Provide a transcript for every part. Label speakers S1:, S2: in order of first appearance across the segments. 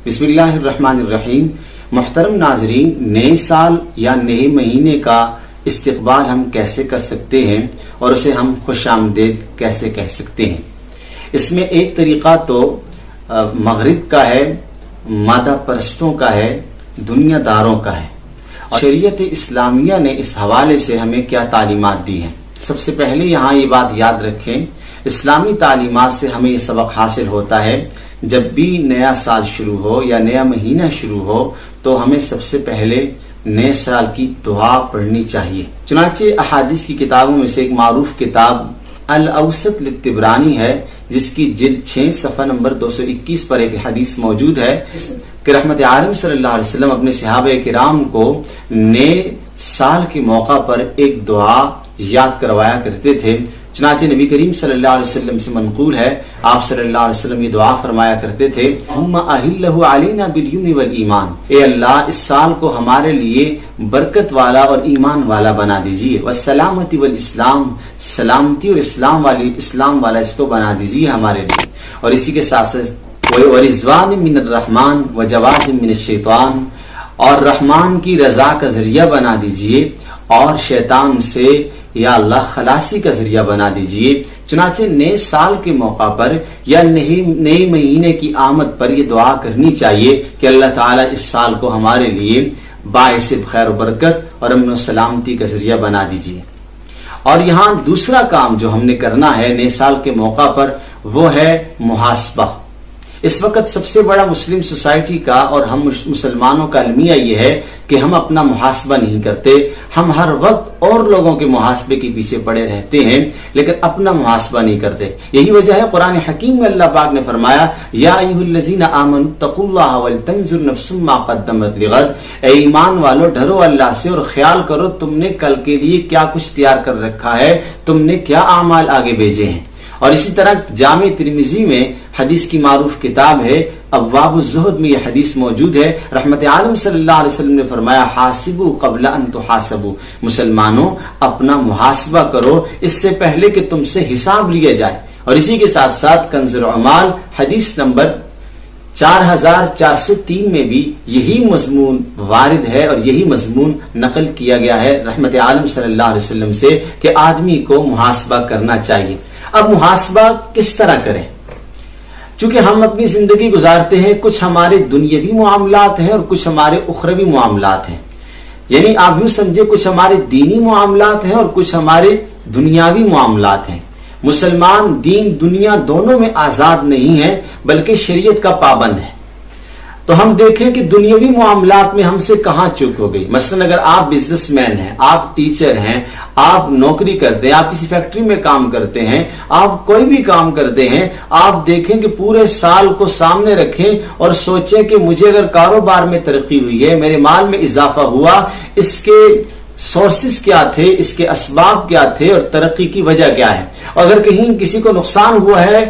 S1: بسم اللہ الرحمن الرحیم۔ محترم ناظرین، نئے سال یا نئے مہینے کا استقبال ہم کیسے کر سکتے ہیں اور اسے ہم خوش آمدید کیسے کہہ سکتے ہیں؟ اس میں ایک طریقہ تو مغرب کا ہے، مادہ پرستوں کا ہے، دنیا داروں کا ہے۔ شریعت اسلامیہ نے اس حوالے سے ہمیں کیا تعلیمات دی ہیں؟ سب سے پہلے یہاں یہ بات یاد رکھیں، اسلامی تعلیمات سے ہمیں یہ سبق حاصل ہوتا ہے، جب بھی نیا سال شروع ہو یا نیا مہینہ شروع ہو تو ہمیں سب سے پہلے نئے سال کی دعا پڑھنی چاہیے۔ چنانچہ احادیث کی کتابوں میں سے ایک معروف کتاب الاوسط للطبرانی ہے، جس کی جلد 6 صفحہ نمبر 221 پر ایک حدیث موجود ہے کہ رحمت عالم صلی اللہ علیہ وسلم اپنے صحابہ کرام کو نئے سال کے موقع پر ایک دعا یاد کروایا کرتے تھے۔ چنانچہ نبی کریم صلی اللہ علیہ وسلم سے منقول ہے، آپ صلی اللہ علیہ وسلم یہ دعا فرمایا کرتے تھے، اللہم اہلہ علینا بالیمن والایمان، اے اللہ اس سال کو ہمارے لیے برکت والا اور ایمان والا بنا دیجیے، والسلامتی والاسلام، سلامتی اور اسلام والا اس کو بنا دیجیے ہمارے لیے، اور اسی کے ساتھ ساتھ ورضوان من الرحمن وجواز من الشیطان، اور رحمان کی رضا کا ذریعہ بنا دیجیے اور شیطان سے یا اللہ خلاصی کا ذریعہ بنا دیجیے۔ چنانچہ نئے سال کے موقع پر یا نئے مہینے کی آمد پر یہ دعا کرنی چاہیے کہ اللہ تعالیٰ اس سال کو ہمارے لیے باعث خیر و برکت اور امن و سلامتی کا ذریعہ بنا دیجیے۔ اور یہاں دوسرا کام جو ہم نے کرنا ہے نئے سال کے موقع پر، وہ ہے محاسبہ۔ اس وقت سب سے بڑا مسلم سوسائٹی کا اور ہم مسلمانوں کا المیہ یہ ہے کہ ہم اپنا محاسبہ نہیں کرتے، ہم ہر وقت اور لوگوں کے محاسبے کے پیچھے پڑے رہتے ہیں لیکن اپنا محاسبہ نہیں کرتے۔ یہی وجہ ہے قرآن حکیم میں اللہ پاک نے فرمایا، یا ایھا الذین آمنوا اتقوا اللہ ولتنظر نفس ما قدمت لغد، اے ایمان والو ڈرو اللہ سے اور خیال کرو تم نے کل کے لیے کیا کچھ تیار کر رکھا ہے، تم نے کیا اعمال آگے بھیجے ہیں۔ اور اسی طرح جامع ترمذی میں حدیث کی معروف کتاب ہے ابواب الزہد میں یہ حدیث موجود ہے، رحمت عالم صلی اللہ علیہ وسلم نے فرمایا، حاسبوا قبل ان تحاسبوا، مسلمانوں اپنا محاسبہ کرو اس سے پہلے کہ تم سے حساب لیا جائے۔ اور اسی کے ساتھ ساتھ کنز الاعمال حدیث نمبر 4403 میں بھی یہی مضمون وارد ہے اور یہی مضمون نقل کیا گیا ہے رحمت عالم صلی اللہ علیہ وسلم سے کہ آدمی کو محاسبہ کرنا چاہیے۔ اب محاسبہ کس طرح کریں؟ چونکہ ہم اپنی زندگی گزارتے ہیں، کچھ ہمارے دنیاوی معاملات ہیں اور کچھ ہمارے اخروی معاملات ہیں، یعنی آپ یوں سمجھے کچھ ہمارے دینی معاملات ہیں اور کچھ ہمارے دنیاوی معاملات ہیں۔ مسلمان دین دنیا دونوں میں آزاد نہیں ہے بلکہ شریعت کا پابند ہے۔ تو ہم دیکھیں کہ دنیاوی معاملات میں ہم سے کہاں چوک ہو گئی۔ مثلا اگر آپ بزنس مین ہیں، آپ ٹیچر ہیں، آپ نوکری کرتے ہیں، آپ کسی فیکٹری میں کام کرتے ہیں، آپ کوئی بھی کام کرتے ہیں، آپ دیکھیں کہ پورے سال کو سامنے رکھیں اور سوچیں کہ مجھے اگر کاروبار میں ترقی ہوئی ہے، میرے مال میں اضافہ ہوا، اس کے سورسز کیا تھے، اس کے اسباب کیا تھے اور ترقی کی وجہ کیا ہے۔ اور اگر کہیں کسی کو نقصان ہوا ہے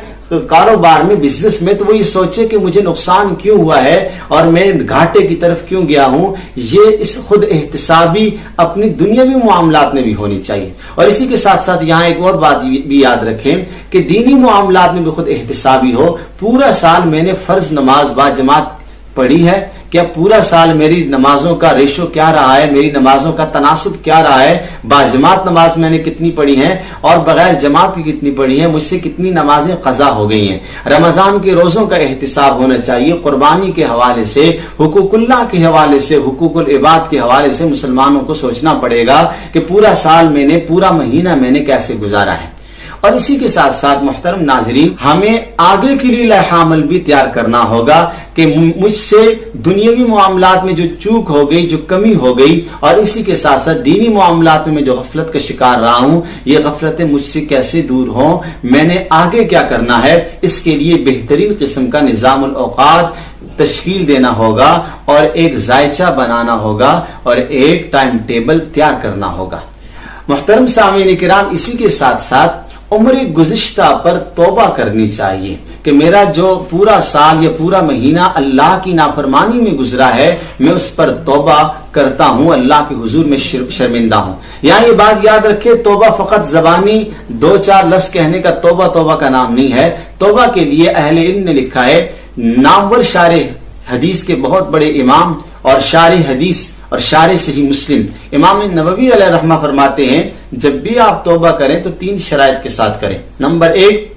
S1: کاروبار میں، بزنس میں، تو وہ یہ سوچے کہ مجھے نقصان کیوں ہوا ہے اور میں گھاٹے کی طرف کیوں گیا ہوں۔ یہ اس خود احتسابی اپنی دنیاوی معاملات میں بھی ہونی چاہیے۔ اور اسی کے ساتھ ساتھ یہاں ایک اور بات بھی یاد رکھیں کہ دینی معاملات میں بھی خود احتسابی ہو۔ پورا سال میں نے فرض نماز با جماعت پڑھی ہے کیا؟ پورا سال میری نمازوں کا ریشو کیا رہا ہے، میری نمازوں کا تناسب کیا رہا ہے، باجماعت نماز میں نے کتنی پڑھی ہیں اور بغیر جماعت کی کتنی پڑھی ہیں، مجھ سے کتنی نمازیں قضا ہو گئی ہیں۔ رمضان کے روزوں کا احتساب ہونا چاہیے، قربانی کے حوالے سے، حقوق اللہ کے حوالے سے، حقوق العباد کے حوالے سے مسلمانوں کو سوچنا پڑے گا کہ پورا سال میں نے، پورا مہینہ میں نے کیسے گزارا ہے۔ اور اسی کے ساتھ ساتھ محترم ناظرین، ہمیں آگے کے لیے لائحہ عمل بھی تیار کرنا ہوگا کہ مجھ سے دنیاوی معاملات میں جو چوک ہو گئی، جو کمی ہو گئی، اور اسی کے ساتھ ساتھ دینی معاملات میں جو غفلت کا شکار رہا ہوں، یہ غفلتیں مجھ سے کیسے دور ہوں، میں نے آگے کیا کرنا ہے۔ اس کے لیے بہترین قسم کا نظام الاوقات تشکیل دینا ہوگا اور ایک ذائچہ بنانا ہوگا اور ایک ٹائم ٹیبل تیار کرنا ہوگا۔ محترم سامعین کرام، اسی کے ساتھ ساتھ عمر گزشتہ پر توبہ کرنی چاہیے کہ میرا جو پورا سال یا پورا مہینہ اللہ کی نافرمانی میں گزرا ہے، میں اس پر توبہ کرتا ہوں، اللہ کے حضور میں شرمندہ ہوں۔ یہاں یہ بات یاد رکھے، توبہ فقط زبانی 2-4 لفظ کہنے کا توبہ کا نام نہیں ہے۔ توبہ کے لیے اہل علم نے لکھا ہے، نامور شارح حدیث کے بہت بڑے امام اور شارح حدیث اور شارح صحیح مسلم امام نووی علیہ رحمہ فرماتے ہیں جب بھی آپ توبہ کریں تو 3 شرائط کے ساتھ کریں. نمبر 1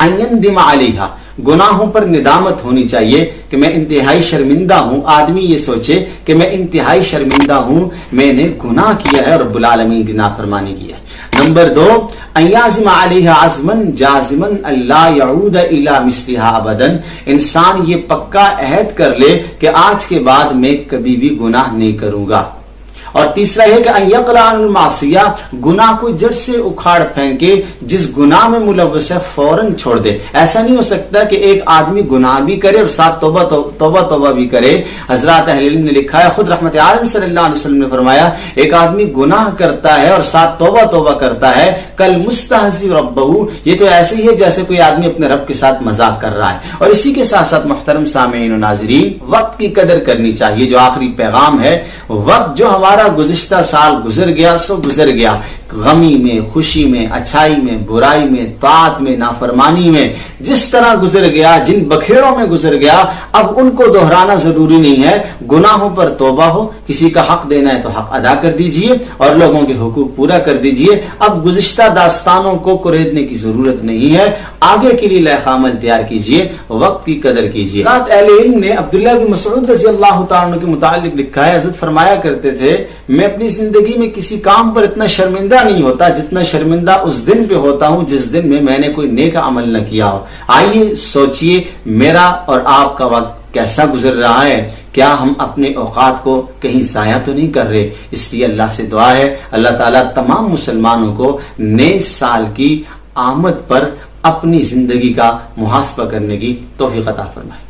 S1: ایندم علیہا، گناہوں پر ندامت ہونی چاہیے کہ میں انتہائی شرمندہ ہوں. آدمی یہ سوچے کہ میں انتہائی شرمندہ ہوں، میں نے گناہ کیا ہے، رب العالمین کی نافرمانی کی ہے. نمبر 2 ایازم علیہ عزما جازما اللہ یعود الی مثلھا ابدا، انسان یہ پکا عہد کر لے کہ آج کے بعد میں کبھی بھی گناہ نہیں کروں گا. اور تیسرا یہ کہ ان یقلع عن المعصیہ، گناہ کو جڑ سے اکھاڑ پھینکے، جس گناہ میں ملوث ہے فوراً چھوڑ دے. ایسا نہیں ہو سکتا کہ ایک آدمی گناہ بھی کرے اور ساتھ توبہ بھی کرے. حضرات اہل علم نے لکھا ہے، خود رحمت عالم صلی اللہ علیہ وسلم نے فرمایا ایک آدمی گناہ کرتا ہے اور ساتھ توبہ کرتا ہے، کل مستہزئ ربہ، یہ تو ایسے ہی ہے جیسے کوئی آدمی اپنے رب کے ساتھ مذاق کر رہا ہے. اور اسی کے ساتھ ساتھ محترم سامعین و ناظرین، وقت کی قدر کرنی چاہیے. جو آخری پیغام ہے، وقت جو ہمارا گزشتہ سال گزر گیا سو گزر گیا، غمی میں، خوشی میں، اچھائی میں، برائی میں، طاعت میں، نافرمانی میں، جس طرح گزر گیا، جن بکھیڑوں میں گزر گیا، اب ان کو دہرانا ضروری نہیں ہے. گناہوں پر توبہ ہو، کسی کا حق دینا ہے تو حق ادا کر دیجئے اور لوگوں کے حقوق پورا کر دیجئے. اب گزشتہ داستانوں کو کوریدنے کی ضرورت نہیں ہے، آگے کے لیے لائق عمل تیار کیجئے، وقت کی قدر کیجئے. اہل علم نے عبداللہ بن مسعود رضی اللہ تعالیٰ عنہ کے متعلق لکھا ہے، حضرت فرمایا کرتے تھے میں اپنی زندگی میں کسی کام پر اتنا شرمندہ نہیں ہوتا جتنا شرمندہ اس دن پہ ہوتا ہوں جس دن میں نے کوئی نیک عمل نہ کیا ہو. آئیے سوچئے میرا اور آپ کا وقت کیسا گزر رہا ہے، کیا ہم اپنے اوقات کو کہیں ضائع تو نہیں کر رہے. اس لیے اللہ سے دعا ہے اللہ تعالیٰ تمام مسلمانوں کو نئے سال کی آمد پر اپنی زندگی کا محاسبہ کرنے کی توفیق عطا فرمائے.